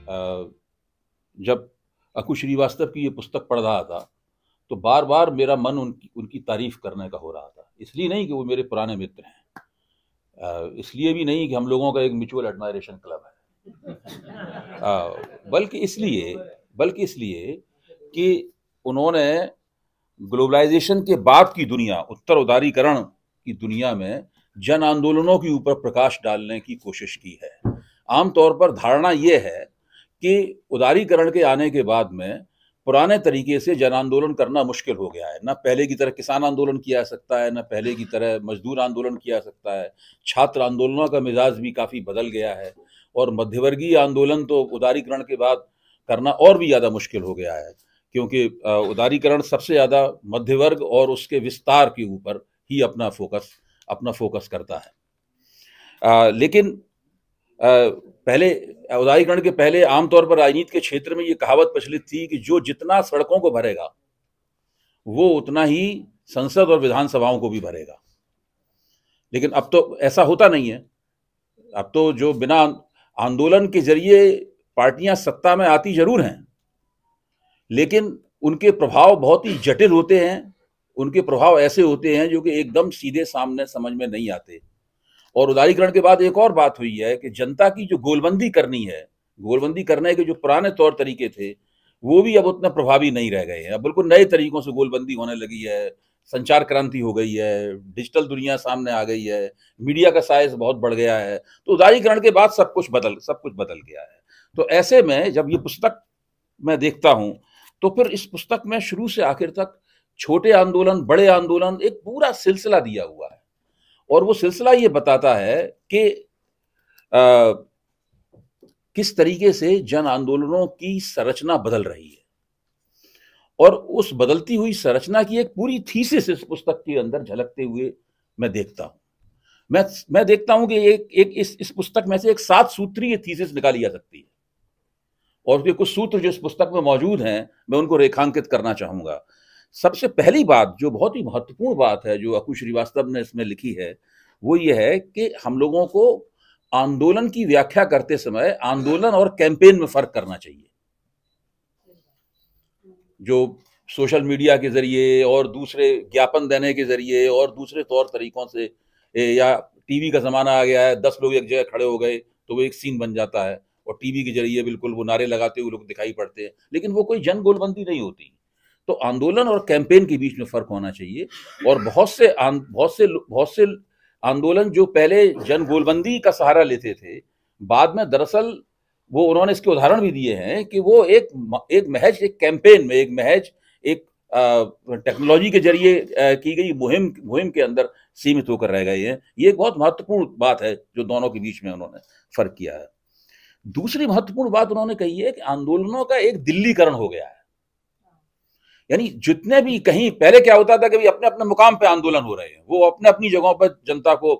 जब अकु श्रीवास्तव की ये पुस्तक पढ़ रहा था तो बार बार मेरा मन उनकी उनकी तारीफ करने का हो रहा था। इसलिए नहीं कि वो मेरे पुराने मित्र हैं, इसलिए भी नहीं कि हम लोगों का एक म्यूचुअल एडमायरेशन क्लब है, बल्कि इसलिए कि उन्होंने ग्लोबलाइजेशन के बाद की दुनिया, उत्तर उदारीकरण की दुनिया में जन आंदोलनों के ऊपर प्रकाश डालने की कोशिश की है। आमतौर पर धारणा ये है कि उदारीकरण के आने के बाद में पुराने तरीके से जन आंदोलन करना मुश्किल हो गया है। ना पहले की तरह किसान आंदोलन किया जा सकता है, ना पहले की तरह मजदूर आंदोलन किया जा सकता है। छात्र आंदोलनों का मिजाज भी काफ़ी बदल गया है और मध्यवर्गीय आंदोलन तो उदारीकरण के बाद करना और भी ज़्यादा मुश्किल हो गया है, क्योंकि उदारीकरण सबसे ज़्यादा मध्य वर्ग और उसके विस्तार के ऊपर ही अपना फोकस करता है। लेकिन पहले उदारीकरण के पहले आमतौर पर राजनीति के क्षेत्र में ये कहावत प्रचलित थी कि जो जितना सड़कों को भरेगा वो उतना ही संसद और विधानसभाओं को भी भरेगा। लेकिन अब तो ऐसा होता नहीं है। अब तो जो बिना आंदोलन के जरिए पार्टियां सत्ता में आती जरूर हैं, लेकिन उनके प्रभाव बहुत ही जटिल होते हैं। उनके प्रभाव ऐसे होते हैं जो कि एकदम सीधे सामने समझ में नहीं आते। और उदारीकरण के बाद एक और बात हुई है कि जनता की जो गोलबंदी करनी है, गोलबंदी करने के जो पुराने तौर तरीके थे वो भी अब उतना प्रभावी नहीं रह गए हैं। अब बिल्कुल नए तरीकों से गोलबंदी होने लगी है। संचार क्रांति हो गई है, डिजिटल दुनिया सामने आ गई है, मीडिया का साइज बहुत बढ़ गया है। तो उदारीकरण के बाद सब कुछ बदल गया है। तो ऐसे में जब ये पुस्तक मैं देखता हूं तो फिर इस पुस्तक में शुरू से आखिर तक छोटे आंदोलन, बड़े आंदोलन, एक पूरा सिलसिला दिया हुआ है। और वो सिलसिला ये बताता है कि किस तरीके से जन आंदोलनों की संरचना बदल रही है। और उस बदलती हुई संरचना की एक पूरी थीसिस इस पुस्तक के अंदर झलकते हुए मैं देखता हूं। मैं देखता हूं कि इस पुस्तक में से एक 7 सूत्रीय थीसिस निकाली जा सकती है। और उसके कुछ सूत्र जो इस पुस्तक में मौजूद हैं, मैं उनको रेखांकित करना चाहूंगा। सबसे पहली बात, जो बहुत ही महत्वपूर्ण बात है जो अकु श्रीवास्तव ने इसमें लिखी है, वो ये है कि हम लोगों को आंदोलन की व्याख्या करते समय आंदोलन और कैंपेन में फर्क करना चाहिए। जो सोशल मीडिया के जरिए और दूसरे ज्ञापन देने के जरिए और दूसरे तौर तरीकों से, या टीवी का जमाना आ गया है, 10 लोग एक जगह खड़े हो गए तो वो एक सीन बन जाता है और टीवी के जरिए बिल्कुल वो नारे लगाते हुए लोग दिखाई पड़ते हैं, लेकिन वो कोई जन गोलबंदी नहीं होती। तो आंदोलन और कैंपेन के बीच में फर्क होना चाहिए। और बहुत से आंदोलन जो पहले जन गोलबंदी का सहारा लेते थे, बाद में दरअसल वो, उन्होंने इसके उदाहरण भी दिए हैं कि वो एक महज एक कैंपेन में, एक टेक्नोलॉजी के जरिए की गई मुहिम के अंदर सीमित होकर रह गए हैं। ये एक बहुत महत्वपूर्ण बात है जो दोनों के बीच में उन्होंने फर्क किया है। दूसरी महत्वपूर्ण बात उन्होंने कही है कि आंदोलनों का एक दिल्लीकरण हो गया है। यानी जितने भी, कहीं पहले क्या होता था कि भाई अपने अपने मुकाम पे आंदोलन हो रहे हैं, वो अपने अपनी जगहों पर जनता को,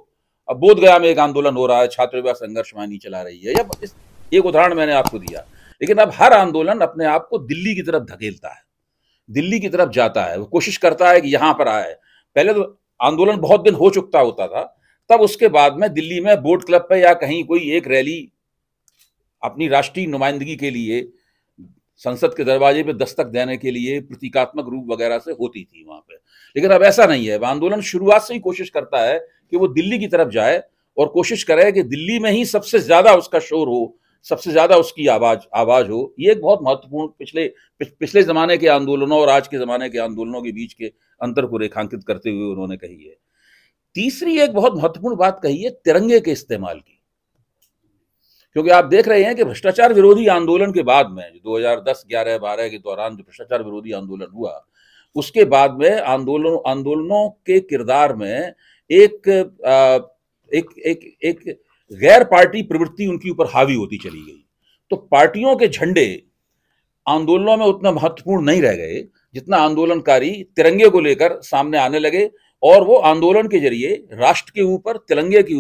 अब बोधगया में एक आंदोलन हो रहा है, छात्र विवाह संघर्ष वाहिनी चला रही है, या एक उदाहरण मैंने आपको दिया। लेकिन अब हर आंदोलन अपने आप को दिल्ली की तरफ धकेलता है, दिल्ली की तरफ जाता है, वो कोशिश करता है कि यहां पर आए। पहले तो आंदोलन बहुत दिन हो चुका होता था, तब उसके बाद में दिल्ली में बोट क्लब पे या कहीं कोई एक रैली अपनी राष्ट्रीय नुमाइंदगी के लिए संसद के दरवाजे पे दस्तक देने के लिए प्रतीकात्मक रूप वगैरह से होती थी वहां पे। लेकिन अब ऐसा नहीं है। आंदोलन शुरुआत से ही कोशिश करता है कि वो दिल्ली की तरफ जाए और कोशिश करे कि दिल्ली में ही सबसे ज्यादा उसका शोर हो, सबसे ज्यादा उसकी आवाज हो। ये एक बहुत महत्वपूर्ण पिछले जमाने के आंदोलनों और आज के जमाने के आंदोलनों के बीच के अंतर को रेखांकित करते हुए उन्होंने कही है। तीसरी एक बहुत महत्वपूर्ण बात कही है तिरंगे के इस्तेमाल की, क्योंकि आप देख रहे हैं कि भ्रष्टाचार विरोधी आंदोलन के बाद में, 2010, 11, 12 के दौरान जो भ्रष्टाचार विरोधी आंदोलन हुआ, उसके बाद में आंदोलनों के किरदार में एक गैर पार्टी प्रवृत्ति उनके ऊपर हावी होती चली गई। तो पार्टियों के झंडे आंदोलनों में उतना महत्वपूर्ण नहीं रह गए जितना आंदोलनकारी तिरंगे को लेकर सामने आने लगे, और वो आंदोलन के जरिए राष्ट्र के ऊपर, तिरंगे के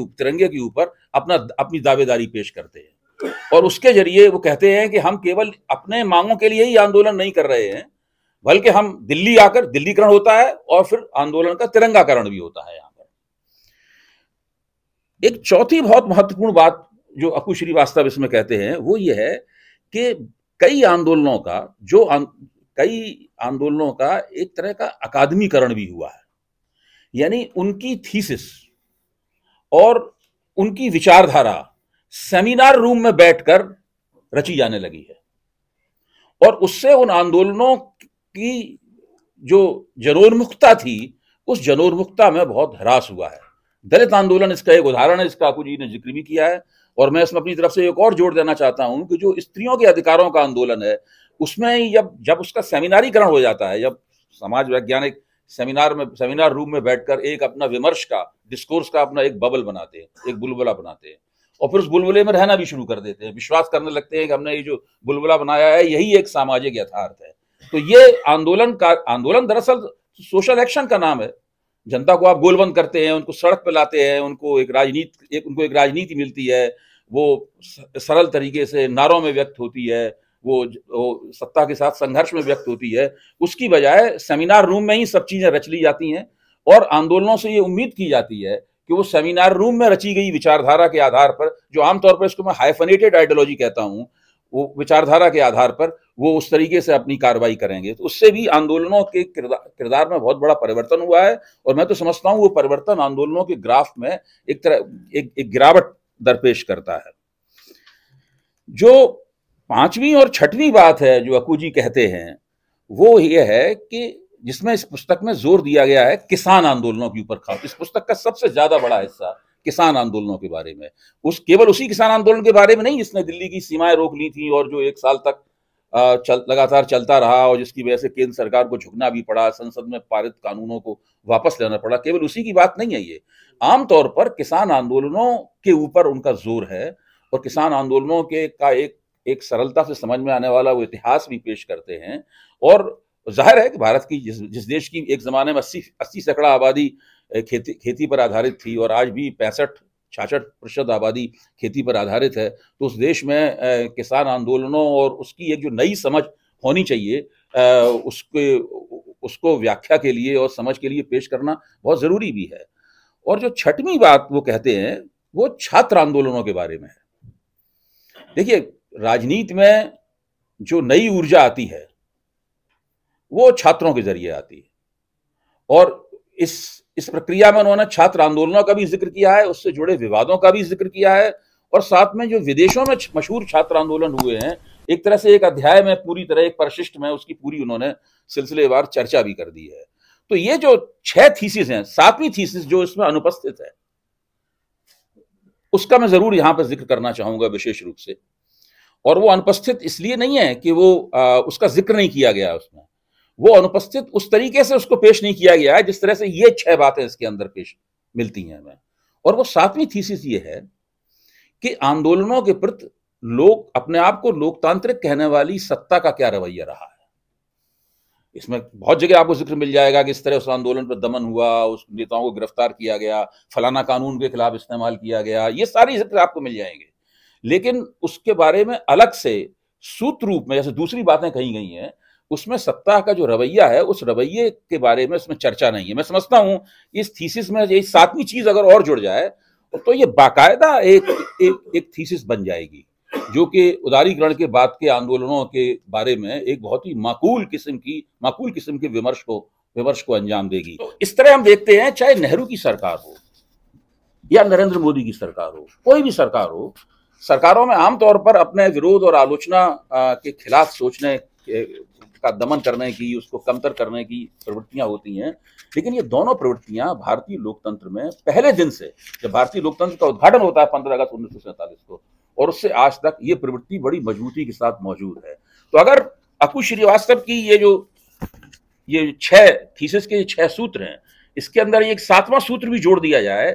ऊपर अपनी दावेदारी पेश करते हैं। और उसके जरिए वो कहते हैं कि हम केवल अपने मांगों के लिए ही आंदोलन नहीं कर रहे हैं, बल्कि हम दिल्ली आकर दिल्लीकरण होता है और फिर आंदोलन का तिरंगाकरण भी होता है। यहां पर एक चौथी बहुत महत्वपूर्ण बात जो अकु श्रीवास्तव इसमें कहते हैं वो ये है कि कई आंदोलनों का कई आंदोलनों का एक तरह का अकादमीकरण भी हुआ है, यानी उनकी थीसिस और उनकी विचारधारा सेमिनार रूम में बैठकर रची जाने लगी है, और उससे उन आंदोलनों की जो जनोन्मुखता थी, उस जनोन्मुखता में बहुत ह्रास हुआ है। दलित आंदोलन इसका एक उदाहरण है, जिसका अकू जी ने जिक्र भी किया है, और मैं इसमें अपनी तरफ से एक और जोड़ देना चाहता हूं कि जो स्त्रियों के अधिकारों का आंदोलन है, उसमें जब उसका सेमिनारीकरण हो जाता है, जब समाज वैज्ञानिक सेमिनार रूम में बैठकर एक अपना विमर्श का, डिस्कोर्स का अपना एक बबल बनाते हैं, एक बुलबुला बनाते हैं, और फिर उस बुलबुले में रहना भी शुरू कर देते हैं, विश्वास करने लगते हैं कि हमने ये जो बुलबुला बनाया है यही एक सामाजिक यथार्थ है। तो ये आंदोलन दरअसल सोशल एक्शन का नाम है। जनता को आप गोलबंद करते हैं, उनको सड़क पर लाते हैं, उनको एक राजनीति मिलती है, वो सरल तरीके से नारों में व्यक्त होती है, वो सत्ता के साथ संघर्ष में व्यक्त होती है। उसकी बजाय सेमिनार रूम में ही सब चीजें रच ली जाती हैं, और आंदोलनों से ये उम्मीद की जाती है कि वो सेमिनार रूम में रची गई विचारधारा के आधार पर, जो आमतौर पर इसको मैं हाइफनेटेड आइडियोलॉजी कहता हूं, वो विचारधारा के आधार पर वो उस तरीके से अपनी कार्रवाई करेंगे। तो उससे भी आंदोलनों के किरदार में बहुत बड़ा परिवर्तन हुआ है, और मैं तो समझता हूं वो परिवर्तन आंदोलनों के ग्राफ में एक गिरावट दरपेश करता है। जो पांचवी और छठवीं बात है जो अकू जी कहते हैं, वो ये है कि जिसमें इस पुस्तक में जोर दिया गया है किसान आंदोलनों के ऊपर। खास इस पुस्तक का सबसे ज्यादा बड़ा हिस्सा किसान आंदोलनों के बारे में, केवल उसी किसान आंदोलन के बारे में नहीं जिसने दिल्ली की सीमाएं रोक ली थी और जो 1 साल तक लगातार चलता रहा, और जिसकी वजह से केंद्र सरकार को झुकना भी पड़ा, संसद में पारित कानूनों को वापस लेना पड़ा। केवल उसी की बात नहीं है ये, आमतौर पर किसान आंदोलनों के ऊपर उनका जोर है, और किसान आंदोलनों का एक सरलता से समझ में आने वाला वो इतिहास भी पेश करते हैं। और जाहिर है कि भारत की जिस देश की एक जमाने में 80 सैकड़ा आबादी खेती पर आधारित थी, और आज भी 65-66% आबादी खेती पर आधारित है, तो उस देश में किसान आंदोलनों और उसकी एक जो नई समझ होनी चाहिए, उसको व्याख्या के लिए और समझ के लिए पेश करना बहुत जरूरी भी है। और जो छठवीं बात वो कहते हैं, वो छात्र आंदोलनों के बारे में है। देखिए, राजनीति में जो नई ऊर्जा आती है वो छात्रों के जरिए आती है, और इस प्रक्रिया में उन्होंने छात्र आंदोलनों का भी जिक्र किया है, उससे जुड़े विवादों का भी जिक्र किया है, और साथ में जो विदेशों में मशहूर छात्र आंदोलन हुए हैं, एक तरह से एक अध्याय में पूरी तरह एक परिशिष्ट में उसकी पूरी उन्होंने सिलसिलेवार चर्चा भी कर दी है। तो ये जो 6 थीसिस हैं, 7वीं थीसिस जो इसमें अनुपस्थित है, उसका मैं जरूर यहां पर जिक्र करना चाहूंगा विशेष रूप से। और वो अनुपस्थित इसलिए नहीं है कि वो उसका जिक्र नहीं किया गया उसमें, वो अनुपस्थित उस तरीके से उसको पेश नहीं किया गया है जिस तरह से ये 6 बातें इसके अंदर पेश मिलती हैं हमें। और वो 7वीं थीसिस ये है कि आंदोलनों के प्रति लोग अपने आप को लोकतांत्रिक कहने वाली सत्ता का क्या रवैया रहा है। इसमें बहुत जगह आपको जिक्र मिल जाएगा कि इस तरह उस आंदोलन पर दमन हुआ, उस नेताओं को गिरफ्तार किया गया, फलाना कानून के खिलाफ इस्तेमाल किया गया, ये सारी जिक्र आपको मिल जाएंगे। लेकिन उसके बारे में अलग से सूत्र रूप में जैसे दूसरी बातें कही गई हैं, उसमें सत्ता का जो रवैया है, उस रवैये के बारे में इसमें चर्चा नहीं है। मैं समझता हूं इस थीसिस में ये 7वीं चीज अगर और जुड़ जाए तो ये बाकायदा एक थीसिस बन जाएगी, जो कि उदारीकरण के बाद के आंदोलनों के बारे में एक बहुत ही माकूल किस्म के विमर्श को अंजाम देगी। तो इस तरह हम देखते हैं, चाहे नेहरू की सरकार हो या नरेंद्र मोदी की सरकार हो, कोई भी सरकार हो, सरकारों में आमतौर पर अपने विरोध और आलोचना के खिलाफ सोचने का दमन करने की, उसको कमतर करने की प्रवृत्तियां होती हैं। लेकिन ये दोनों प्रवृत्तियां भारतीय लोकतंत्र में पहले दिन से, जब भारतीय लोकतंत्र का उद्घाटन होता है 15 अगस्त 1947 को, और उससे आज तक ये प्रवृत्ति बड़ी मजबूती के साथ मौजूद है। तो अगर अकू श्रीवास्तव की ये 6 थीसिस के 6 सूत्र हैं, इसके अंदर एक 7वां सूत्र भी जोड़ दिया जाए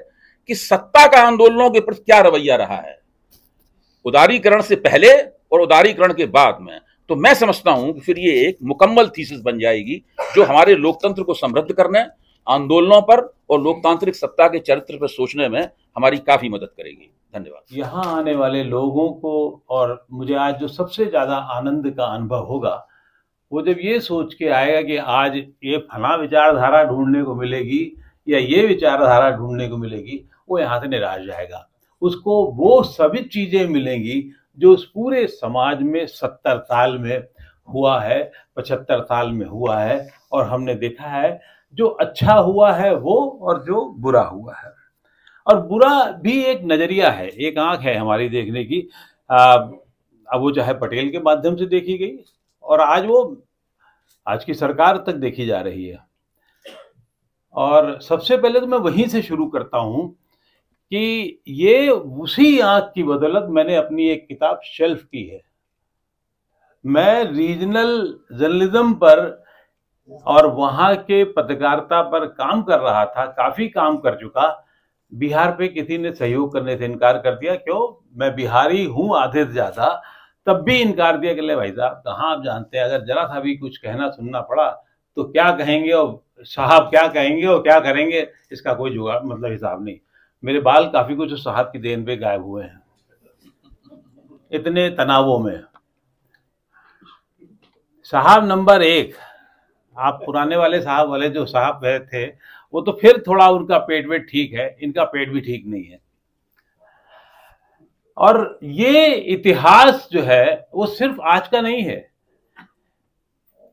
कि सत्ता का आंदोलनों के प्रति क्या रवैया रहा है उदारीकरण से पहले और उदारीकरण के बाद में, तो मैं समझता हूं कि फिर ये एक मुकम्मल थीसिस बन जाएगी जो हमारे लोकतंत्र को समृद्ध करने, आंदोलनों पर और लोकतांत्रिक सत्ता के चरित्र पर सोचने में हमारी काफी मदद करेगी। धन्यवाद। यहाँ आने वाले लोगों को, और मुझे आज जो सबसे ज्यादा आनंद का अनुभव होगा वो जब ये सोच के आएगा कि आज ये फला विचारधारा ढूंढने को मिलेगी या ये विचारधारा ढूंढने को मिलेगी, वो यहाँ से निराश जाएगा। उसको वो सभी चीजें मिलेंगी जो उस पूरे समाज में 70 साल में हुआ है, 75 साल में हुआ है, और हमने देखा है जो अच्छा हुआ है वो और जो बुरा हुआ है। और बुरा भी एक नजरिया है, एक आंख है हमारी देखने की। अब वो चाहे पटेल के माध्यम से देखी गई और आज की सरकार तक देखी जा रही है। और सबसे पहले तो मैं वहीं से शुरू करता हूं कि ये उसी आंख की बदौलत मैंने अपनी एक किताब शेल्फ की है। मैं रीजनल जर्नलिज्म पर और वहां के पत्रकारिता पर काम कर रहा था, काफी काम कर चुका। बिहार पे किसी ने सहयोग करने से इनकार कर दिया, क्यों, मैं बिहारी हूं आधे से ज्यादा, तब भी इनकार दिया कि ले भाई साहब कहाँ आप जानते हैं, अगर जरा सा भी कुछ कहना सुनना पड़ा तो क्या कहेंगे और साहब क्या कहेंगे और क्या करेंगे, इसका कोई जुगाड़ मतलब हिसाब नहीं। मेरे बाल काफी कुछ साहब की देन पे गायब हुए हैं, इतने तनावों में। साहब नंबर 1, आप पुराने वाले साहब वाले जो साहब थे वो तो फिर थोड़ा उनका पेट वेट ठीक है, इनका पेट भी ठीक नहीं है। और ये इतिहास जो है वो सिर्फ आज का नहीं है,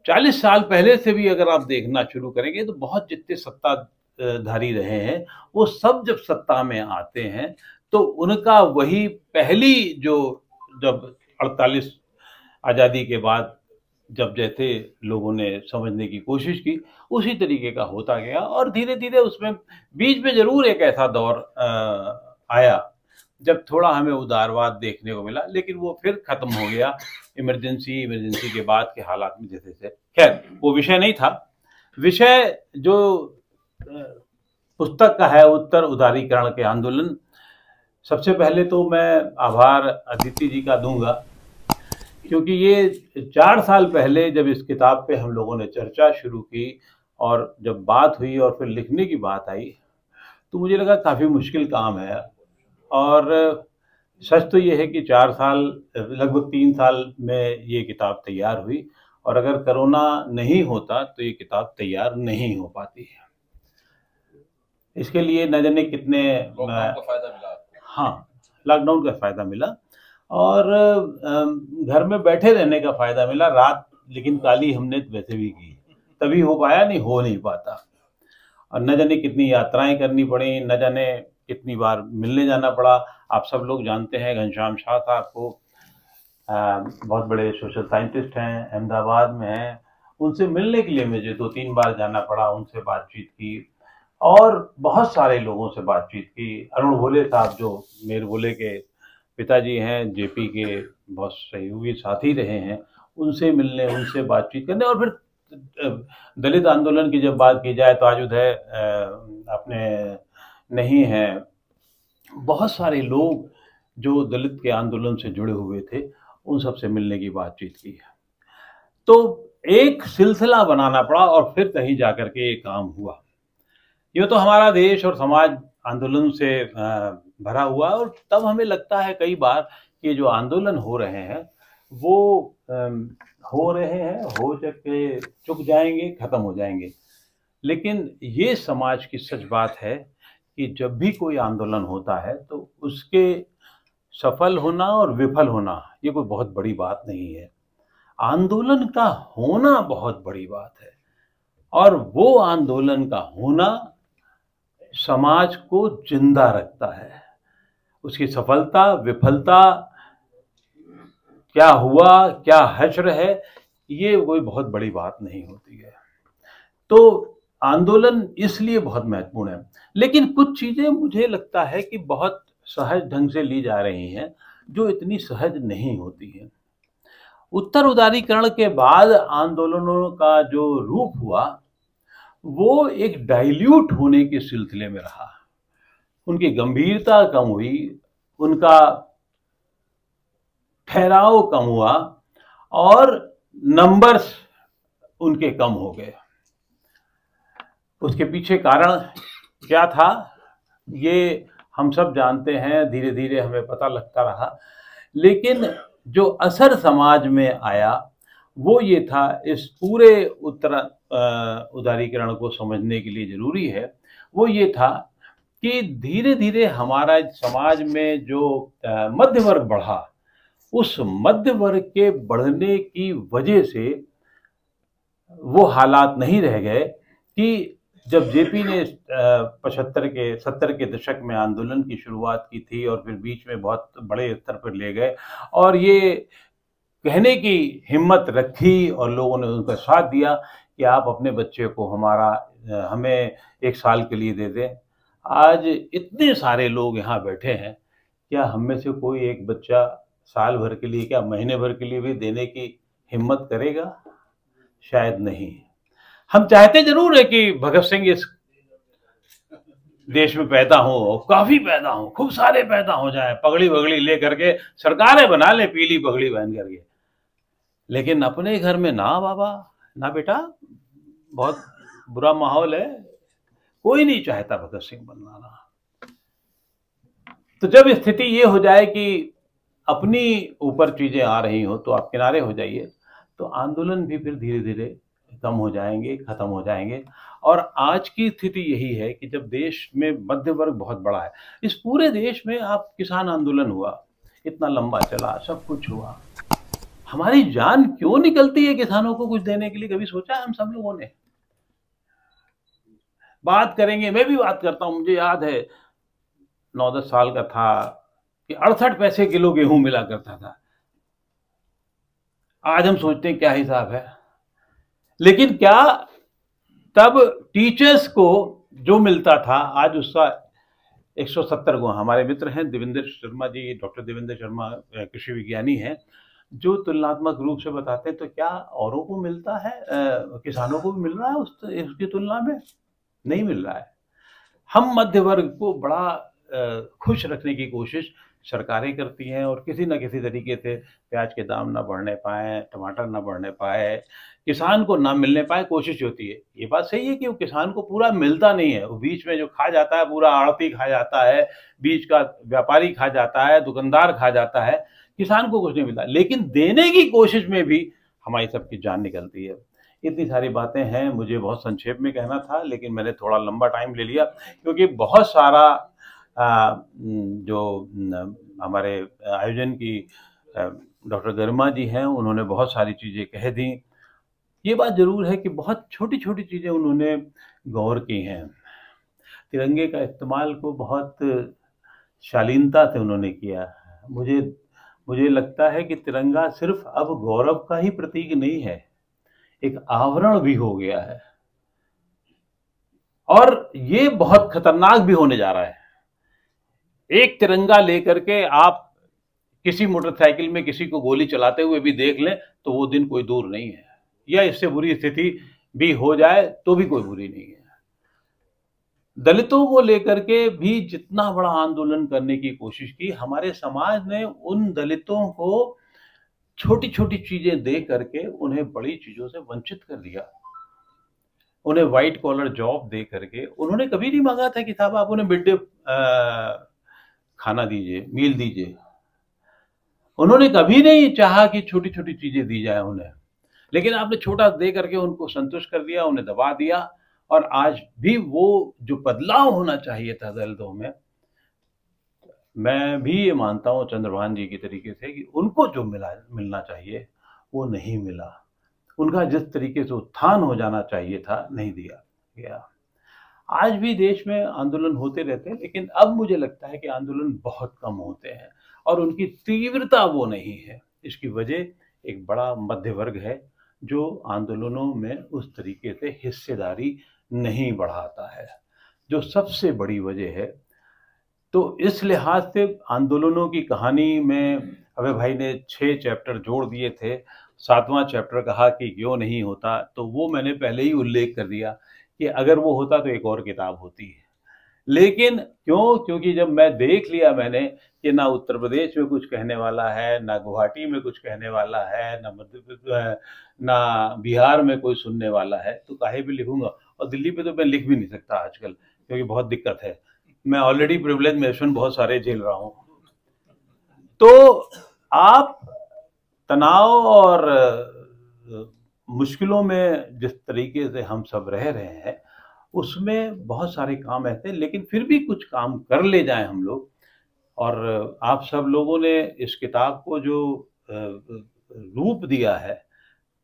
40 साल पहले से भी अगर आप देखना शुरू करेंगे तो बहुत जितने सत्ताधारी रहे हैं वो सब जब सत्ता में आते हैं तो उनका वही पहली जो जब 48 आज़ादी के बाद जब जैसे लोगों ने समझने की कोशिश की उसी तरीके का होता गया। और धीरे धीरे उसमें बीच में जरूर एक ऐसा दौर आया जब थोड़ा हमें उदारवाद देखने को मिला, लेकिन वो फिर खत्म हो गया इमरजेंसी के बाद के हालात में जैसे थे। खैर वो विषय नहीं था। विषय जो पुस्तक का है, उत्तर उदारीकरण के आंदोलन। सबसे पहले तो मैं आभार अदिति जी का दूंगा, क्योंकि ये 4 साल पहले जब इस किताब पे हम लोगों ने चर्चा शुरू की और जब बात हुई और फिर लिखने की बात आई तो मुझे लगा काफ़ी मुश्किल काम है। और सच तो ये है कि 4 साल, लगभग 3 साल में ये किताब तैयार हुई, और अगर कोरोना नहीं होता तो ये किताब तैयार नहीं हो पाती है। इसके लिए न जाने कितने लॉकडाउन का फायदा मिला। हाँ, लॉकडाउन का फायदा मिला और घर में बैठे रहने का फायदा मिला। रात लेकिन काली हमने वैसे भी की, तभी हो पाया, नहीं हो नहीं पाता। और न जाने कितनी यात्राएं करनी पड़ी, न जाने कितनी बार मिलने जाना पड़ा। आप सब लोग जानते हैं घनश्याम शाह साहब को, बहुत बड़े सोशल साइंटिस्ट हैं, अहमदाबाद में हैं। उनसे मिलने के लिए मुझे 2-3 बार जाना पड़ा, उनसे बातचीत की और बहुत सारे लोगों से बातचीत की। अरुण भोले साहब जो मेरे भोले के पिताजी हैं, जेपी के बहुत सहयोगी साथी रहे हैं, उनसे मिलने, उनसे बातचीत करने। और फिर दलित आंदोलन की जब बात की जाए तो आजुदय अपने नहीं हैं, बहुत सारे लोग जो दलित के आंदोलन से जुड़े हुए थे उन सब से मिलने की बातचीत की है। तो एक सिलसिला बनाना पड़ा और फिर कहीं जाकर के ये काम हुआ। ये तो हमारा देश और समाज आंदोलन से भरा हुआ, और तब हमें लगता है कई बार कि जो आंदोलन हो रहे हैं वो हो सके चुक जाएंगे, खत्म हो जाएंगे। लेकिन ये समाज की सच बात है कि जब भी कोई आंदोलन होता है तो उसके सफल होना और विफल होना ये कोई बहुत बड़ी बात नहीं है। आंदोलन का होना बहुत बड़ी बात है, और वो आंदोलन का होना समाज को जिंदा रखता है। उसकी सफलता विफलता, क्या हुआ क्या हश्र है, ये कोई बहुत बड़ी बात नहीं होती है। तो आंदोलन इसलिए बहुत महत्वपूर्ण है। लेकिन कुछ चीजें मुझे लगता है कि बहुत सहज ढंग से ली जा रही हैं जो इतनी सहज नहीं होती हैं। उत्तर उदारीकरण के बाद आंदोलनों का जो रूप हुआ वो एक डाइल्यूट होने के सिलसिले में रहा। उनकी गंभीरता कम हुई, उनका ठहराव कम हुआ और नंबर्स उनके कम हो गए। उसके पीछे कारण क्या था ये हम सब जानते हैं, धीरे धीरे हमें पता लगता रहा। लेकिन जो असर समाज में आया वो ये था, इस पूरे उत्तर उदारीकरण को समझने के लिए जरूरी है, वो ये था कि धीरे धीरे हमारा समाज में जो मध्य वर्ग बढ़ा उस मध्य वर्ग के बढ़ने की वजह से वो हालात नहीं रह गए कि जब जेपी ने 70 के दशक में आंदोलन की शुरुआत की थी और फिर बीच में बहुत बड़े स्तर पर ले गए और ये कहने की हिम्मत रखी और लोगों ने उनका साथ दिया कि आप अपने बच्चे को हमें 1 साल के लिए दे दें। आज इतने सारे लोग यहाँ बैठे हैं, क्या हम में से कोई एक बच्चा साल भर के लिए, क्या महीने भर के लिए भी देने की हिम्मत करेगा? शायद नहीं। हम चाहते जरूर है कि भगत सिंह इस देश में पैदा हो, काफी पैदा हो, खूब सारे पैदा हो जाए, पगड़ी वगड़ी ले करके सरकारें बना ले पीली पगड़ी पहन करके, लेकिन अपने घर में ना बाबा, ना बेटा, बहुत बुरा माहौल है। कोई नहीं चाहता भगत सिंह बनना। तो जब स्थिति ये हो जाए कि अपनी ऊपर चीजें आ रही हो तो आप किनारे हो जाइए, तो आंदोलन भी फिर धीरे धीरे कम हो जाएंगे, खत्म हो जाएंगे। और आज की स्थिति यही है कि जब देश में मध्य वर्ग बहुत बड़ा है, इस पूरे देश में आप किसान आंदोलन हुआ, इतना लंबा चला, सब कुछ हुआ, हमारी जान क्यों निकलती है किसानों को कुछ देने के लिए? कभी सोचा है हम सब लोगों ने? बात करेंगे, मैं भी बात करता हूं, मुझे याद है 9-10 साल का था कि 68 पैसे किलो गेहूं मिला करता था। आज हम सोचते हैं क्या हिसाब है, लेकिन क्या तब टीचर्स को जो मिलता था आज उसका 170 गुना। हमारे मित्र हैं देवेंद्र शर्मा जी, डॉक्टर देवेंद्र शर्मा कृषि विज्ञानी हैं, जो तुलनात्मक रूप से बताते हैं तो क्या औरों को मिलता है, किसानों को भी मिल रहा है उसकी तुलना में? नहीं मिल रहा है। हम मध्य वर्ग को बड़ा खुश रखने की कोशिश सरकारें करती हैं और किसी न किसी तरीके से प्याज के दाम ना बढ़ने पाए, टमाटर ना बढ़ने पाए, किसान को ना मिलने पाए, कोशिश होती है। ये बात सही है कि वो किसान को पूरा मिलता नहीं है, वो बीच में जो खा जाता है पूरा आड़ती खा जाता है, बीच का व्यापारी खा जाता है, दुकानदार खा जाता है, किसान को कुछ नहीं मिलता। लेकिन देने की कोशिश में भी हमारी सबकी जान निकलती है। इतनी सारी बातें हैं, मुझे बहुत संक्षेप में कहना था, लेकिन मैंने थोड़ा लंबा टाइम ले लिया क्योंकि बहुत सारा जो हमारे आयोजन की डॉक्टर गरिमा जी हैं, उन्होंने बहुत सारी चीज़ें कह दी। ये बात ज़रूर है कि बहुत छोटी छोटी चीज़ें उन्होंने गौर की हैं। तिरंगे का इस्तेमाल को बहुत शालीनता से उन्होंने किया। मुझे लगता है कि तिरंगा सिर्फ अब गौरव का ही प्रतीक नहीं है, एक आवरण भी हो गया है और ये बहुत खतरनाक भी होने जा रहा है। एक तिरंगा लेकर के आप किसी मोटरसाइकिल में किसी को गोली चलाते हुए भी देख लें तो वो दिन कोई दूर नहीं है, या इससे बुरी स्थिति भी हो जाए तो भी कोई बुरी नहीं है। दलितों को लेकर के भी जितना बड़ा आंदोलन करने की कोशिश की, हमारे समाज ने उन दलितों को छोटी छोटी चीजें दे करके उन्हें बड़ी चीजों से वंचित कर दिया। उन्हें व्हाइट कॉलर जॉब दे करके, उन्होंने कभी नहीं मांगा था कि साहब आप उन्हें मिड डे खाना दीजिए, मील दीजिए। उन्होंने कभी नहीं चाहा कि छोटी छोटी चीजें दी जाए उन्हें, लेकिन आपने छोटा दे करके उनको संतुष्ट कर दिया, उन्हें दबा दिया। और आज भी वो जो बदलाव होना चाहिए था दलितों में, मैं भी ये मानता हूँ चंद्रभान जी की तरीके से कि उनको जो मिलना चाहिए वो नहीं मिला। उनका जिस तरीके से उत्थान हो जाना चाहिए था, नहीं दिया गया। आज भी देश में आंदोलन होते रहते हैं, लेकिन अब मुझे लगता है कि आंदोलन बहुत कम होते हैं और उनकी तीव्रता वो नहीं है। इसकी वजह एक बड़ा मध्य वर्ग है जो आंदोलनों में उस तरीके से हिस्सेदारी नहीं बढ़ाता है, जो सबसे बड़ी वजह है। तो इस लिहाज से आंदोलनों की कहानी में अभय भाई ने 6 चैप्टर जोड़ दिए थे। 7वां चैप्टर कहा कि क्यों नहीं होता, तो वो मैंने पहले ही उल्लेख कर दिया कि अगर वो होता तो एक और किताब होती है। लेकिन क्योंकि जब मैं देख लिया मैंने कि ना उत्तर प्रदेश में कुछ कहने वाला है, ना गुवाहाटी में कुछ कहने वाला है, ना मध्य प्रदेश, ना बिहार में कोई सुनने वाला है, तो काहे भी लिखूंगा। और दिल्ली पे तो मैं लिख भी नहीं सकता आजकल, क्योंकि बहुत दिक्कत है। मैं ऑलरेडी प्रिविलेज मेंशन बहुत सारे झेल रहा हूँ। तो आप तनाव और मुश्किलों में जिस तरीके से हम सब रह रहे हैं, उसमें बहुत सारे काम ऐसे, लेकिन फिर भी कुछ काम कर ले जाएं हम लोग, और आप सब लोगों ने इस किताब को जो रूप दिया है,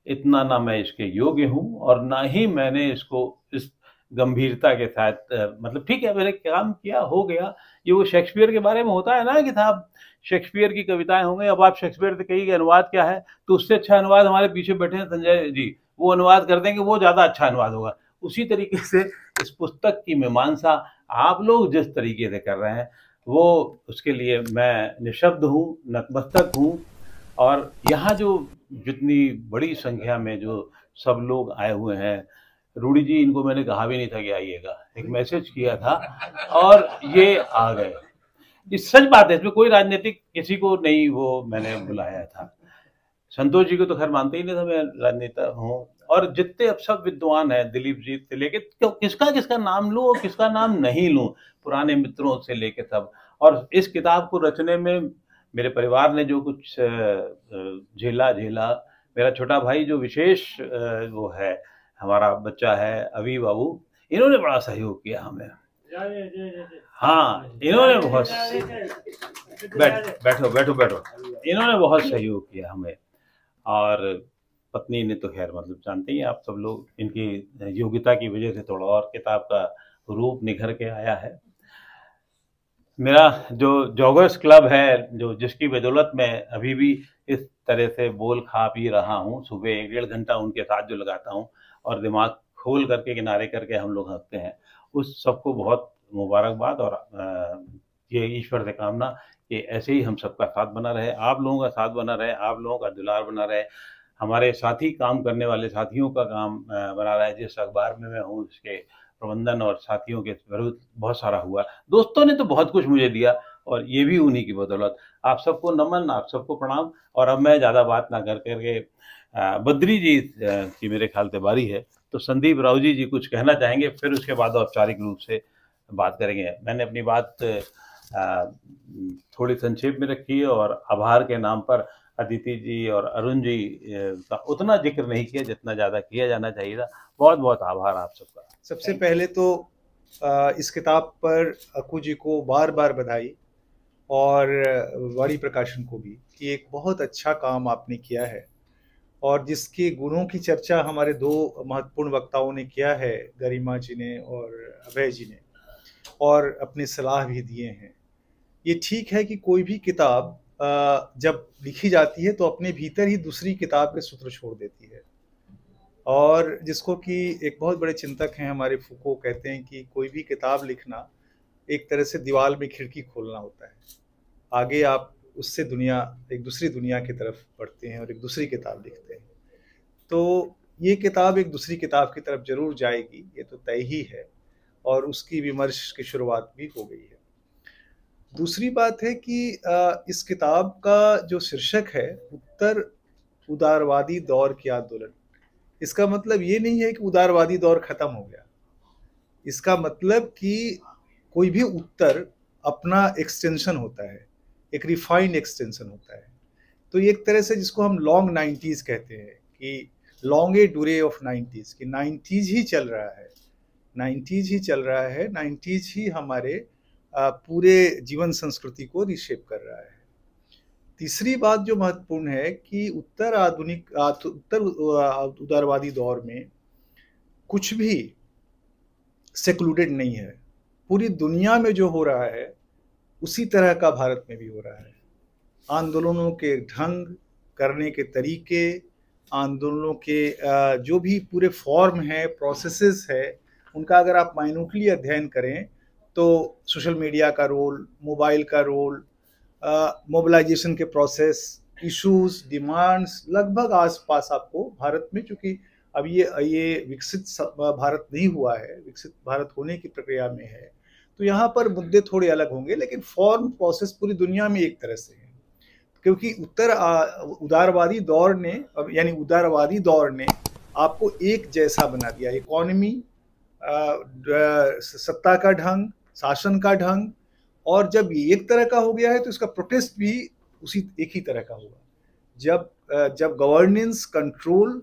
इतना ना मैं इसके योग्य हूँ और ना ही मैंने इसको इस गंभीरता के साथ मतलब ठीक है मैंने काम किया हो गया। ये वो शेक्सपियर के बारे में होता है ना कि साहब शेक्सपियर की कविताएं होंगी, अब आप शेक्सपियर से कहिए अनुवाद क्या है, तो उससे अच्छा अनुवाद हमारे पीछे बैठे हैं संजय जी, वो अनुवाद कर देंगे, वो ज्यादा अच्छा अनुवाद होगा। उसी तरीके से इस पुस्तक की मीमांसा आप लोग जिस तरीके से कर रहे हैं वो उसके लिए मैं निशब्द हूँ, नतमस्तक हूँ। और यहाँ जो जितनी बड़ी संख्या में जो सब लोग आए हुए हैं, रूडी जी इनको मैंने कहा भी नहीं था कि आइएगा, एक मैसेज किया था और ये आ गए। ये सच बात है, इसमें कोई राजनीतिक किसी को नहीं वो मैंने बुलाया था। संतोष जी को तो खैर मानते ही नहीं था मैं राजनेता हूँ। और जितने अब सब विद्वान हैं, दिलीप जी से लेके किसका किसका नाम लूं और किसका नाम नहीं लूं, पुराने मित्रों से लेके सब। और इस किताब को रचने में मेरे परिवार ने जो कुछ झेला, मेरा छोटा भाई जो विशेष वो है, हमारा बच्चा है अभी बाबू, इन्होंने बड़ा सहयोग किया हमें। हाँ इन्होंने बहुत बैठो बैठो बैठो, इन्होंने बहुत सहयोग किया हमें। और पत्नी ने तो खैर मतलब जानते ही आप सब लोग, इनकी योग्यता की वजह से थोड़ा और किताब का रूप निखर के आया है। मेरा जो जॉगर्स क्लब है, जो जिसकी बदौलत मैं अभी भी इस तरह से बोल खा पी रहा हूँ, सुबह 1-1.5 घंटा उनके साथ जो लगाता हूँ और दिमाग खोल करके किनारे करके हम लोग हंसते हैं, उस सबको बहुत मुबारकबाद। और ये ईश्वर से कामना कि ऐसे ही हम सबका साथ बना रहे, आप लोगों का साथ बना रहे, आप लोगों का दुलार बना रहे, हमारे साथी काम करने वाले साथियों का काम बना रहा है। जिस अखबार में मैं हूँ उसके प्रबंधन और साथियों के विरुद्ध बहुत सारा हुआ, दोस्तों ने तो बहुत कुछ मुझे दिया और ये भी उन्हीं की बदौलत। आप सबको नमन, आप सबको प्रणाम। और अब मैं ज़्यादा बात ना कर करके बद्री जी की मेरे ख्याल से बारी है, तो संदीप राव जी कुछ कहना चाहेंगे, फिर उसके बाद औपचारिक रूप से बात करेंगे। मैंने अपनी बात थोड़ी संक्षेप में रखी है और आभार के नाम पर अदिति जी और अरुण जी का उतना जिक्र नहीं किया जितना ज़्यादा किया जाना चाहिए था। बहुत बहुत आभार आप सबका। सबसे पहले तो इस किताब पर अक्कू जी को बार बार बधाई, और वाणी प्रकाशन को भी, कि एक बहुत अच्छा काम आपने किया है और जिसके गुणों की चर्चा हमारे दो महत्वपूर्ण वक्ताओं ने किया है, गरिमा जी ने और अभय जी ने, और अपनी सलाह भी दिए हैं। ये ठीक है कि कोई भी किताब जब लिखी जाती है तो अपने भीतर ही दूसरी किताब के सूत्र छोड़ देती है, और जिसको कि एक बहुत बड़े चिंतक हैं हमारे फूको कहते हैं कि कोई भी किताब लिखना एक तरह से दीवार में खिड़की खोलना होता है। आगे आप उससे एक दूसरी दुनिया की तरफ बढ़ते हैं और एक दूसरी किताब लिखते हैं। तो ये किताब एक दूसरी किताब की तरफ जरूर जाएगी, ये तो तय ही है, और उसकी विमर्श की शुरुआत भी हो गई है। दूसरी बात है कि इस किताब का जो शीर्षक है, उत्तर उदारवादी दौर के आंदोलन, इसका मतलब ये नहीं है कि उदारवादी दौर खत्म हो गया। इसका मतलब कि कोई भी उत्तर अपना एक्सटेंशन होता है, एक रिफाइंड एक्सटेंशन होता है। तो एक तरह से जिसको हम लॉन्ग 90s कहते हैं, कि लॉन्ग ए डूरे ऑफ 90s, कि 90s ही चल रहा है, 90s ही चल रहा है, 90s ही हमारे पूरे जीवन संस्कृति को रिशेप कर रहा है। तीसरी बात जो महत्वपूर्ण है कि उत्तर उदारवादी दौर में कुछ भी सेक्लूडेड नहीं है। पूरी दुनिया में जो हो रहा है उसी तरह का भारत में भी हो रहा है। आंदोलनों के ढंग, करने के तरीके, आंदोलनों के जो भी पूरे फॉर्म है, प्रोसेसेस है, उनका अगर आप माइन्यूटली अध्ययन करें तो सोशल मीडिया का रोल, मोबाइल का रोल, मोबिलाइजेशन के प्रोसेस, इश्यूज, डिमांड्स, लगभग आसपास आपको भारत में, चूंकि अब ये विकसित भारत नहीं हुआ है, विकसित भारत होने की प्रक्रिया में है, तो यहाँ पर मुद्दे थोड़े अलग होंगे, लेकिन फॉर्म प्रोसेस पूरी दुनिया में एक तरह से है। क्योंकि उदारवादी दौर ने, यानी उदारवादी दौर ने आपको एक जैसा बना दिया, इकोनॉमी, सत्ता का ढंग, शासन का ढंग, और जब ये एक तरह का हो गया है तो इसका प्रोटेस्ट भी उसी एक ही तरह का होगा। जब governance, control,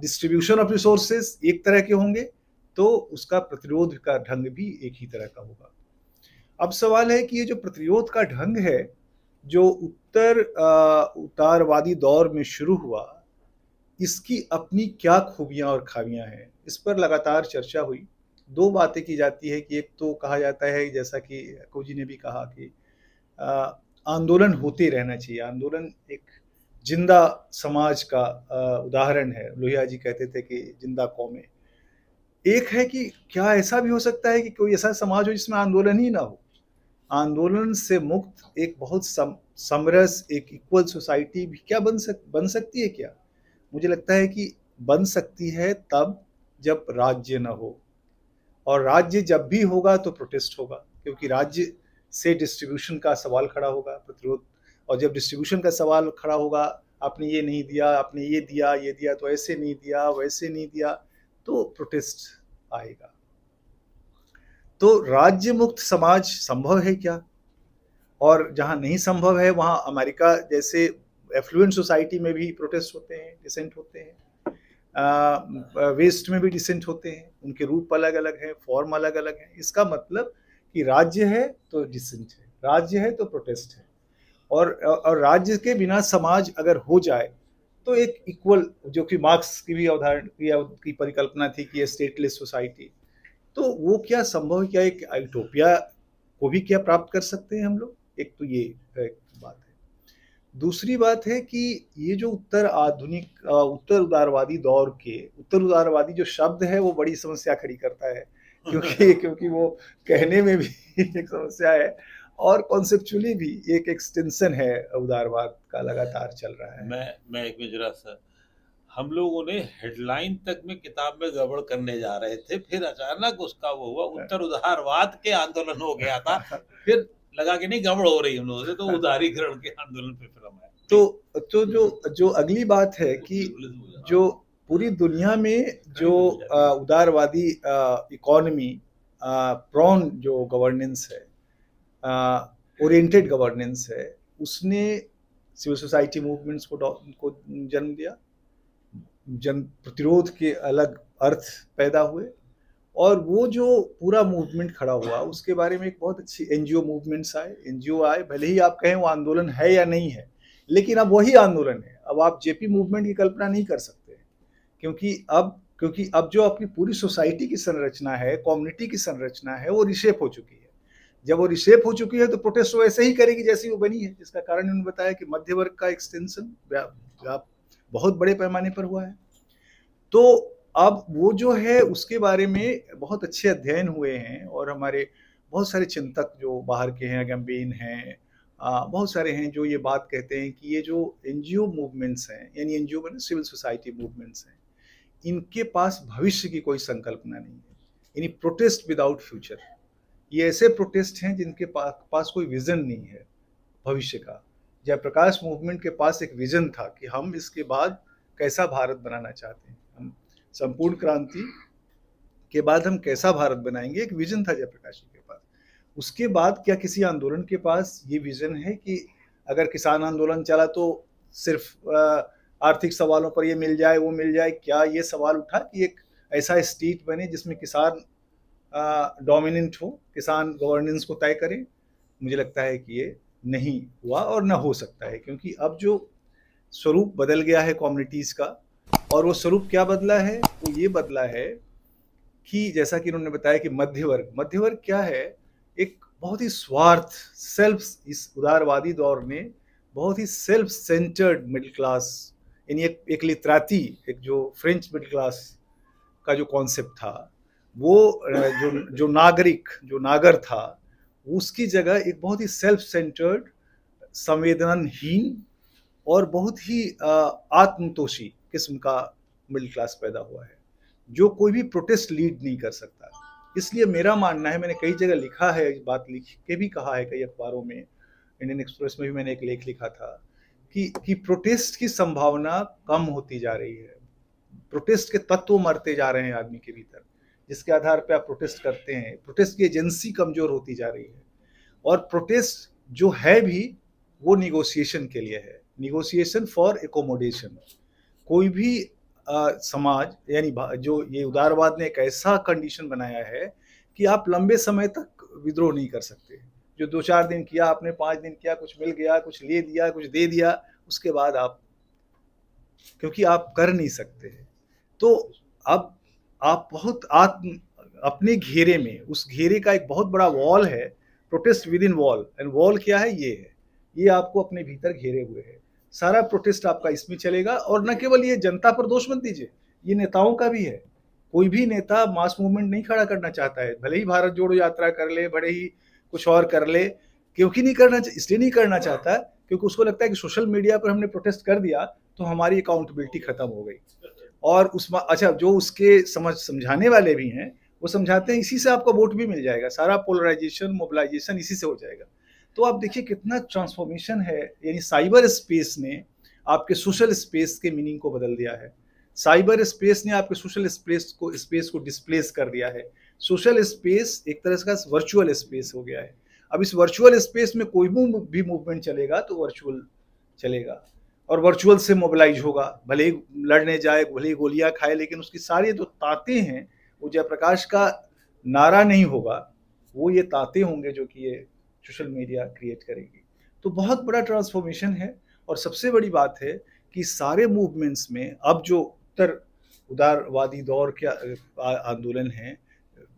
distribution of resources एक तरह के होंगे तो उसका प्रतिरोध का ढंग भी एक ही तरह का होगा। अब सवाल है कि ये जो प्रतिरोध का ढंग है, जो उदारवादी दौर में शुरू हुआ, इसकी अपनी क्या खूबियां और खामियां हैं, इस पर लगातार चर्चा हुई। दो बातें की जाती है कि एक तो कहा जाता है, जैसा कि अक्कू जी ने भी कहा, कि आंदोलन होते रहना चाहिए। आंदोलन एक जिंदा समाज का उदाहरण है। लोहिया जी कहते थे कि जिंदा कौमें। एक है कि क्या ऐसा भी हो सकता है कि कोई ऐसा समाज हो जिसमें आंदोलन ही ना हो? आंदोलन से मुक्त एक बहुत समरस, एक इक्वल सोसाइटी भी क्या बन सकती है क्या? मुझे लगता है कि बन सकती है तब जब राज्य न हो, और राज्य जब भी होगा तो प्रोटेस्ट होगा, क्योंकि राज्य से डिस्ट्रीब्यूशन का सवाल खड़ा होगा, प्रतिरोध। और जब डिस्ट्रीब्यूशन का सवाल खड़ा होगा, आपने ये नहीं दिया, आपने ये दिया तो ऐसे नहीं दिया, वैसे नहीं दिया, तो प्रोटेस्ट आएगा। तो राज्य मुक्त समाज संभव है क्या? और जहां नहीं संभव है, वहां अमेरिका जैसे एफ्लुएंट सोसाइटी में भी प्रोटेस्ट होते हैं, डिसेंट होते हैं, वेस्ट में भी डिसेंट होते हैं। उनके रूप अलग अलग हैं, फॉर्म अलग अलग हैं। इसका मतलब कि राज्य है तो डिसेंट है, राज्य है तो प्रोटेस्ट है। और राज्य के बिना समाज अगर हो जाए तो एक इक्वल, जो कि मार्क्स की भी अवधारणा की परिकल्पना थी कि ये स्टेटलेस सोसाइटी, तो वो क्या संभव है? क्या एक यूटोपिया को भी क्या प्राप्त कर सकते हैं हम लोग? एक तो ये एक बात है। दूसरी बात है कि ये जो उत्तर उदारवादी दौर के, उत्तर उदारवादी जो शब्द है वो बड़ी समस्या खड़ी करता है, क्योंकि वो कहने में भी एक समस्या है, और कॉन्सेप्चुअली भी एक एक्सटेंशन है उदारवाद का, लगातार चल रहा है। मैं एक में जरा सा, हम लोगों ने हेडलाइन तक में किताब में गड़बड़ करने जा रहे थे, फिर अचानक उसका वो हुआ, उत्तर उदारवाद के आंदोलन हो गया था, फिर लगा कि नहीं गड़बड़ हो रही हम लोगों से, तो उदारीकरण के आंदोलन पे फिर हम आए। तो जो अगली बात है कि जो पूरी दुनिया में जो उदारवादी इकोनॉमी, प्रॉन जो गवर्नेंस है, ओरिएंटेड गवर्नेंस है, उसने सिविल सोसाइटी मूवमेंट्स को जन्म दिया। जन प्रतिरोध के अलग अर्थ पैदा हुए, और वो जो पूरा मूवमेंट खड़ा हुआ, उसके बारे में एक बहुत अच्छी एनजीओ मूवमेंट्स आए, एनजीओ आए। भले ही आप कहें वो आंदोलन है या नहीं है, लेकिन अब वही आंदोलन है। अब आप जेपी मूवमेंट की कल्पना नहीं कर सकते, क्योंकि अब जो अपनी पूरी सोसाइटी की संरचना है, कम्युनिटी की संरचना है, वो रिशेप हो चुकी है। जब वो रिशेप हो चुकी है तो प्रोटेस्ट वो ऐसे ही करेगी जैसी वो बनी है, जिसका कारण उन्होंने बताया कि मध्य वर्ग का एक्सटेंशन बहुत बड़े पैमाने पर हुआ है। तो अब वो जो है उसके बारे में बहुत अच्छे अध्ययन हुए हैं, और हमारे बहुत सारे चिंतक जो बाहर के हैं, अगम्बेन हैं, बहुत सारे हैं, जो ये बात कहते हैं कि ये जो एनजीओ मूवमेंट्स हैं, यानी एनजीओ में सिविल सोसाइटी मूवमेंट्स हैं, इनके पास भविष्य की कोई संकल्पना नहीं है, यानी प्रोटेस्ट विदाउट फ्यूचर। ये ऐसे प्रोटेस्ट हैं जिनके पास कोई विजन नहीं है भविष्य का। जयप्रकाश मूवमेंट के पास एक विजन था कि हम इसके बाद कैसा भारत बनाना चाहते हैं, हम संपूर्ण क्रांति के बाद हम कैसा भारत बनाएंगे, एक विजन था जयप्रकाश जी के पास। उसके बाद क्या किसी आंदोलन के पास ये विजन है कि अगर किसान आंदोलन चला तो सिर्फ आर्थिक सवालों पर ये मिल जाए, वो मिल जाए? क्या ये सवाल उठा कि एक ऐसा स्टेट बने जिसमें किसान डोमिनेंट हो, किसान गवर्नेंस को तय करे? मुझे लगता है कि ये नहीं हुआ और न हो सकता है, क्योंकि अब जो स्वरूप बदल गया है कम्युनिटीज का, और वो स्वरूप क्या बदला है? वो ये बदला है कि जैसा कि उन्होंने बताया कि मध्य वर्ग क्या है? एक बहुत ही स्वार्थ, इस उदारवादी दौर में बहुत ही सेल्फ सेंटर्ड मिडिल क्लास, यानी एक लितराती, एक जो फ्रेंच मिडिल क्लास का जो कॉन्सेप्ट था, वो जो नागर था, उसकी जगह एक बहुत ही सेल्फ सेंटर्ड, संवेदनहीन और बहुत ही आत्मतोषी किस्म का मिडिल क्लास पैदा हुआ है, जो कोई भी प्रोटेस्ट लीड नहीं कर सकता। इसलिए मेरा मानना है, मैंने कई जगह लिखा है, इस बात लिख के भी कहा है कई अखबारों में, इंडियन एक्सप्रेस में भी मैंने एक लेख लिखा था कि प्रोटेस्ट की संभावना कम होती जा रही है। प्रोटेस्ट के तत्व मरते जा रहे हैं आदमी के भीतर, जिसके आधार पे आप प्रोटेस्ट करते हैं। प्रोटेस्ट की एजेंसी कमजोर होती जा रही है, और प्रोटेस्ट जो है भी वो निगोशिएशन के लिए है, निगोशिएशन फॉर एकोमोडेशन। कोई भी समाज, यानी जो ये उदारवाद ने एक ऐसा कंडीशन बनाया है कि आप लंबे समय तक विद्रोह नहीं कर सकते। जो 2-4 दिन किया आपने, 5 दिन किया, कुछ मिल गया, कुछ ले दिया, कुछ दे दिया, उसके बाद आप, क्योंकि आप कर नहीं सकते। तो अब आप बहुत अपने घेरे में, उस घेरे का एक बहुत बड़ा वॉल है, protest with in wall, and wall क्या है, ये है, ये आपको अपने भीतर घेरे हुए है। सारा प्रोटेस्ट आपका इसमें चलेगा। और न केवल ये जनता पर दोष मत दीजिए, ये नेताओं का भी है। कोई भी नेता मास मूवमेंट नहीं खड़ा करना चाहता है, भले ही भारत जोड़ो यात्रा कर ले, भले ही कुछ और कर ले, क्योंकि नहीं करना, इसलिए नहीं करना चाहता क्योंकि उसको लगता है कि सोशल मीडिया पर हमने प्रोटेस्ट कर दिया तो हमारी अकाउंटेबिलिटी खत्म हो गई। और उसमें अच्छा, जो उसके समझाने वाले भी हैं वो समझाते हैं इसी से आपको वोट भी मिल जाएगा, सारा पोलराइजेशन, मोबिलाइजेशन इसी से हो जाएगा। तो आप देखिए कितना ट्रांसफॉर्मेशन है, यानी साइबर स्पेस ने आपके सोशल स्पेस के मीनिंग को बदल दिया है। साइबर स्पेस ने आपके सोशल स्पेस को डिस्प्लेस कर दिया है। सोशल स्पेस एक तरह का वर्चुअल स्पेस हो गया है। अब इस वर्चुअल स्पेस में कोई भी मूवमेंट चलेगा तो वर्चुअल चलेगा और वर्चुअल से मोबिलाइज होगा, भले ही लड़ने जाए, भले ही गोलियां खाए, लेकिन उसकी सारी जो ताकतें हैं, वो जयप्रकाश का नारा नहीं होगा, वो ये ताकतें होंगे जो कि ये सोशल मीडिया क्रिएट करेगी। तो बहुत बड़ा ट्रांसफॉर्मेशन है। और सबसे बड़ी बात है कि सारे मूवमेंट्स में अब जो उत्तर उदारवादी दौर के आंदोलन हैं,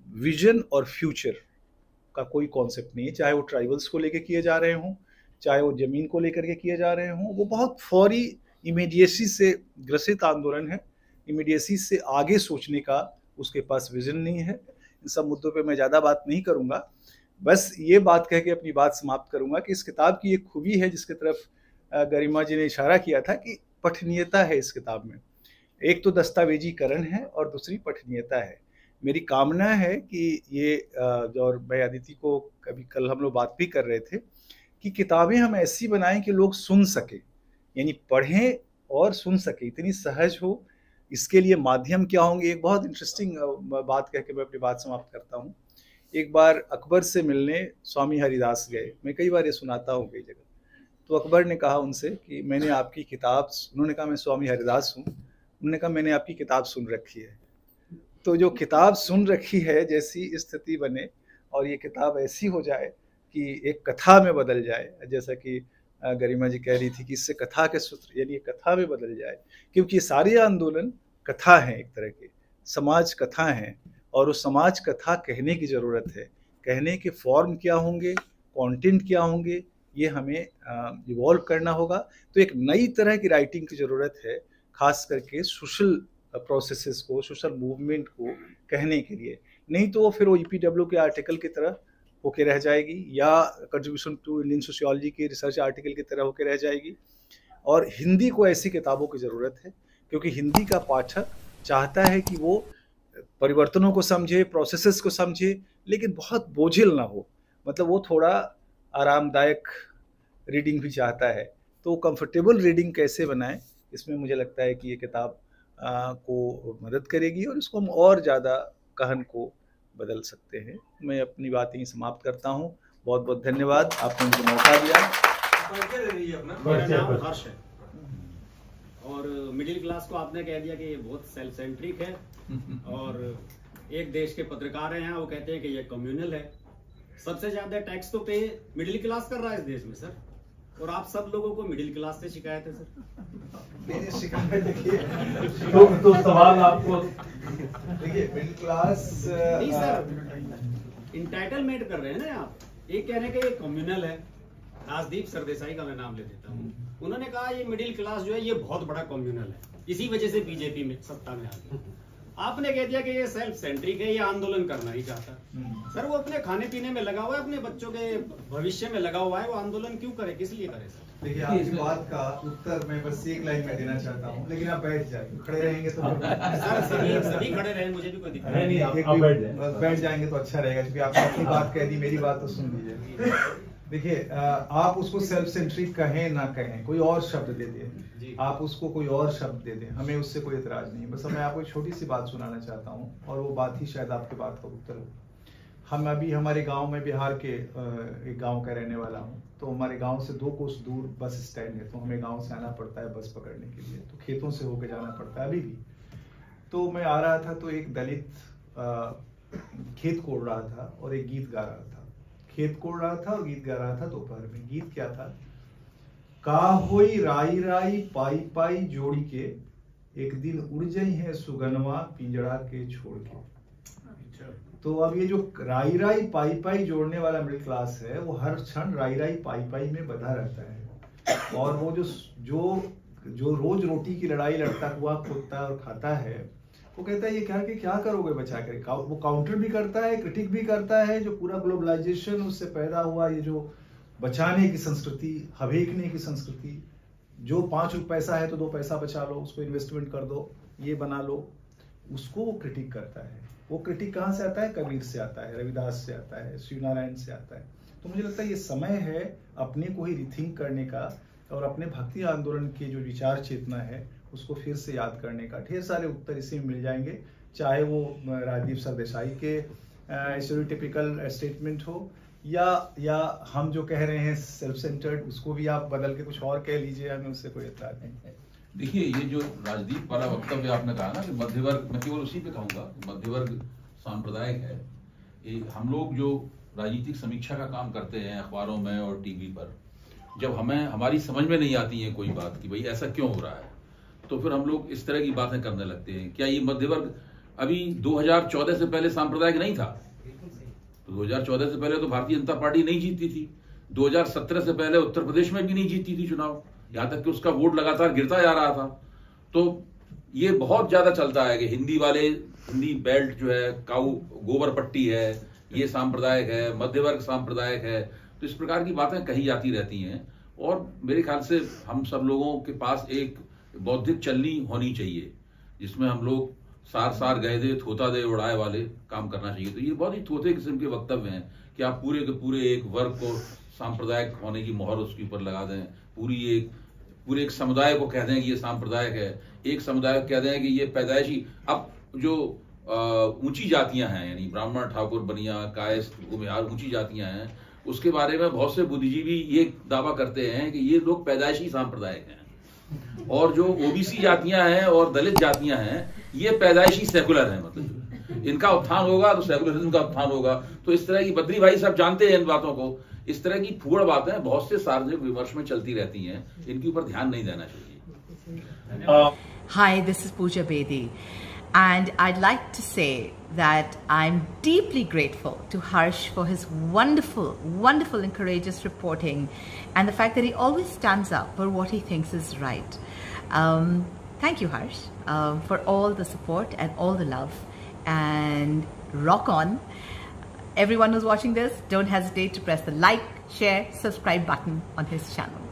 विजन और फ्यूचर का कोई कॉन्सेप्ट नहीं है, चाहे वो ट्राइबल्स को लेकर किए जा रहे हों, चाहे वो जमीन को लेकर के किए जा रहे हों, वो बहुत फौरी इमीडिएसी से ग्रसित आंदोलन है। इमीडिएसी से आगे सोचने का उसके पास विजन नहीं है। इन सब मुद्दों पे मैं ज़्यादा बात नहीं करूँगा, बस ये बात कह के अपनी बात समाप्त करूँगा कि इस किताब की एक खूबी है जिसकी तरफ गरिमा जी ने इशारा किया था कि पठनीयता है इस किताब में। एक तो दस्तावेजीकरण है और दूसरी पठनीयता है। मेरी कामना है कि ये और मैं अदिति को कभी कल हम लोग बात भी कर रहे थे कि किताबें हम ऐसी बनाएं कि लोग सुन सके, यानी पढ़ें और सुन सके, इतनी सहज हो। इसके लिए माध्यम क्या होंगे, एक बहुत इंटरेस्टिंग बात कह के मैं अपनी बात समाप्त करता हूँ। एक बार अकबर से मिलने स्वामी हरिदास गए, मैं कई बार ये सुनाता हूँ कई जगह। तो अकबर ने कहा उनसे कि मैंने आपकी किताब, उन्होंने कहा मैं स्वामी हरिदास हूँ, उन्होंने कहा मैंने आपकी किताब सुन रखी है। तो जो किताब सुन रखी है जैसी स्थिति बने और ये किताब ऐसी हो जाए कि एक कथा में बदल जाए, जैसा कि गरिमा जी कह रही थी कि इससे कथा के सूत्र, यानी कथा में बदल जाए, क्योंकि ये सारे आंदोलन कथा हैं, एक तरह के समाज कथा हैं। और उस समाज कथा कहने की ज़रूरत है। कहने के फॉर्म क्या होंगे, कंटेंट क्या होंगे, ये हमें इवॉल्व करना होगा। तो एक नई तरह की राइटिंग की ज़रूरत है, खास करके सोशल प्रोसेसेस को, सोशल मूवमेंट को कहने के लिए। नहीं तो वो फिर वो ईपीडब्ल्यू के आर्टिकल की तरह होके रह जाएगी, या कंट्रीब्यूशन टू इंडियन सोशियोलॉजी के रिसर्च आर्टिकल की तरह होके रह जाएगी। और हिंदी को ऐसी किताबों की ज़रूरत है, क्योंकि हिंदी का पाठक चाहता है कि वो परिवर्तनों को समझे, प्रोसेसेस को समझे, लेकिन बहुत बोझिल ना हो, मतलब वो थोड़ा आरामदायक रीडिंग भी चाहता है। तो कंफर्टेबल रीडिंग कैसे बनाएं, इसमें मुझे लगता है कि ये किताब को मदद करेगी और इसको हम और ज़्यादा गहन को बदल सकते हैं। मैं अपनी बात यहीं समाप्त करता हूँ। बहुत बहुत धन्यवाद, आपने मुझे मौका दिया। मेरा नाम हर्ष है और मिडिल क्लास को आपने कह दिया कि ये बहुत सेल्फ सेंट्रिक है, और एक देश के पत्रकार हैं यहाँ, वो कहते हैं कि ये कम्युनल है। सबसे ज्यादा टैक्स तो पे मिडिल क्लास कर रहा है इस देश में सर, और आप सब लोगों को मिडिल क्लास से शिकायत है सर। शिकायत देखिए तो सवाल आपको देखिए, मिडिल क्लास नहीं सर, इंटाइटलमेंट कर रहे हैं ना आप। एक कह रहे हैं कि ये कम्युनल है, राजदीप सरदेसाई का मैं नाम ले देता हूँ, उन्होंने कहा ये मिडिल क्लास जो है ये बहुत बड़ा कम्युनल है, इसी वजह से बीजेपी में सत्ता में आ गई। आपने कह दिया कि ये सेल्फ सेंट्रिक है, ये आंदोलन करना ही चाहता है। सर वो अपने खाने पीने में लगा हुआ है, अपने बच्चों के भविष्य में लगा हुआ है, वो आंदोलन क्यों करे, किस लिए करे सर? देखिए, आपकी बात का उत्तर मैं बस एक लाइन में देना चाहता हूँ, लेकिन आप बैठ जाएंगे, खड़े रहेंगे तो सर सभी खड़े रहे, मुझे भी कोई दिक्कत नहीं। बस बैठ जाएंगे तो अच्छा रहेगा, क्योंकि आपने अपनी बात कह दी, मेरी बात तो सुन लीजिए। देखिए, आप उसको सेल्फ सेंट्रिक कहें ना कहें, कोई और शब्द दे दें, आप उसको कोई और शब्द दे दें, हमें उससे कोई इतराज नहीं। बस मैं आपको एक छोटी सी बात सुनाना चाहता हूँ, और वो बात ही शायद आपके बात का उत्तर हो। हम अभी हमारे गांव में, बिहार के एक गांव का रहने वाला हूँ, तो हमारे गांव से 2 कोस दूर बस स्टैंड है, तो हमें गांव से आना पड़ता है बस पकड़ने के लिए, तो खेतों से होकर जाना पड़ता है अभी भी। तो मैं आ रहा था तो एक दलित खेत कोड़ रहा था और एक गीत गा रहा था। खेत कोड़ रहा था और गीत गा रहा था दोपहर में। गीत क्या था? का होई राई राई पाई पाई जोड़ी के, एक दिन उड़ जाई है सुगनवा पिंजड़ा के छोड़ के। तो अब ये जो राई राई पाई पाई जोड़ने वाला मिडिल क्लास है, वो हर क्षण राई राई पाई पाई में बंधा रहता है। और वो जो रोज रोटी की लड़ाई लड़ता हुआ खोदता है और खाता है, वो कहता है ये क्या करोगे बचा कर। वो काउंटर भी करता है, क्रिटिक भी करता है। जो पूरा ग्लोबलाइजेशन उससे पैदा हुआ, ये जो बचाने की संस्कृति, हवेकने की संस्कृति, जो 5 पैसा है तो 2 पैसा बचा लो, उसको इन्वेस्टमेंट कर दो, ये बना लो, उसको वो क्रिटिक करता है। वो क्रिटिक कहाँ से आता है? कबीर से आता है, रविदास से आता है, शिवनारायण से आता है। तो मुझे लगता है ये समय है अपने को ही रिथिंक करने का और अपने भक्ति आंदोलन के जो विचार चेतना है उसको फिर से याद करने का। ढेर सारे उत्तर इसी में मिल जाएंगे, चाहे वो राजदीप सरदेसाई के स्टेरियोटाइपिकल स्टेटमेंट हो या हम जो कह रहे हैं सेल्फ सेंटर्ड, उसको भी आप बदल के कुछ और कह लीजिए, हमें उससे कोई एतराज नहीं है। देखिए, ये जो राजदीप वाला वक्तव्य आपने कहा ना कि मध्यवर्ग, मैं केवल उसी पे कहूंगा, मध्यवर्ग सांप्रदायिक है। ये हम लोग जो राजनीतिक समीक्षा का काम करते हैं अखबारों में और टीवी पर, जब हमारी समझ में नहीं आती है कोई बात कि भाई ऐसा क्यों हो रहा है, तो फिर हम लोग इस तरह की बातें करने लगते हैं। क्या ये मध्यवर्ग अभी 2014 से पहले सांप्रदायिक नहीं था? तो 2014 से पहले तो भारतीय जनता पार्टी नहीं जीतती थी। 2017 से पहले उत्तर प्रदेश में भी नहीं जीतती थी चुनाव, यहां तक कि उसका वोट लगातार गिरता जा रहा था। तो ये बहुत ज्यादा चलता है कि हिंदी बेल्ट जो है, काऊ गोबर पट्टी है, ये सांप्रदायिक है, मध्यवर्ग सांप्रदायिक है। तो इस प्रकार की बातें कही जाती रहती हैं और मेरे ख्याल से हम सब लोगों के पास एक बौद्धिक चलनी होनी चाहिए जिसमें हम लोग सार गए दे थोता दे उड़ाए वाले काम करना चाहिए। तो ये बहुत ही थोथे किस्म के वक्तव्य हैं कि आप पूरे के पूरे एक वर्ग को सांप्रदायिक होने की मोहर उसके ऊपर लगा दें, पूरे एक समुदाय को कह दें कि ये सांप्रदायिक है, एक समुदाय को कह दें कि ये पैदाइशी। अब जो ऊंची जातियां हैं, यानी ब्राह्मण, ठाकुर, बनिया, कायस्थ, भूमिहार, ऊंची जातियां हैं, उसके बारे में बहुत से बुद्धिजीवी ये दावा करते हैं कि ये लोग पैदाइशी सांप्रदायिक हैं, और जो ओबीसी जातियां हैं और दलित जातियां हैं ये पैदाइशी सेकुलर हैं। मतलब इनका उत्थान होगा तो सेकुलरिज्म का उत्थान होगा। तो इस तरह की, बद्री भाई सब जानते हैं इन बातों को, इस तरह की फूड़ बातें बहुत से सार्वजनिक विमर्श में चलती रहती हैं, इनके ऊपर ध्यान नहीं देना चाहिए। Hi, this is Pooja Bedi. And I'd like to say that I'm deeply grateful to Harsh for his wonderful, wonderful and courageous reporting and the fact that he always stands up for what he thinks is right. Thank you, Harsh, for all the support and all the love. And rock on. Everyone who's watching this, don't hesitate to press the like, share, subscribe button on his channel.